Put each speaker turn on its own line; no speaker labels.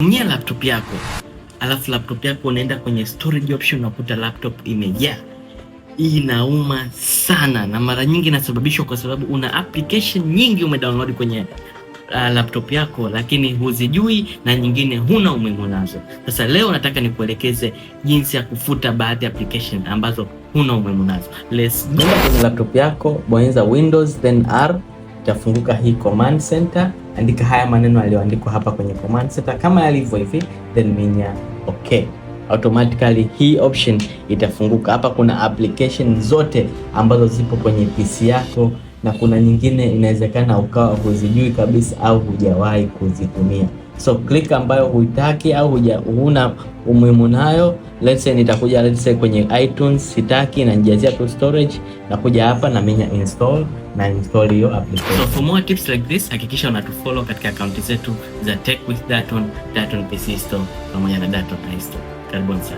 unatumia laptop yako, alafu laptop yako unaenda kwenye storage option unakuta laptop imejaa, hii inauma sana, na mara nyingi inasababishwa kwa sababu una application nyingi umedownload kwenye laptop yako, lakini huzijui na nyingine huna umuhimu nazo. Sasa leo nataka nikuelekeze jinsi ya kufuta baadhi ya application ambazo huna umuhimu nazo. Let's go. Kwenye laptop yako bonyeza Windows then R, itafunguka hii command center. Andika haya maneno yaliyoandikwa hapa kwenye command center kama yalivyo hivi, then minya okay. Automatically hii option itafunguka. Hapa kuna application zote ambazo zipo kwenye PC yako, na kuna nyingine inawezekana ukawa huzijui kabisa au hujawahi kuzitumia. So click ambayo huitaki au huna umuhimu nayo. Let's say nitakuja kwenye iTunes, sitaki na nijazia tu storage, nakuja hapa na minya install na install hiyo application. So for more tips like this, hakikisha unatufollow katika akaunti zetu za Tech with Daton, Daton PC Store pamoja na Daton iStore. Karibuni sana.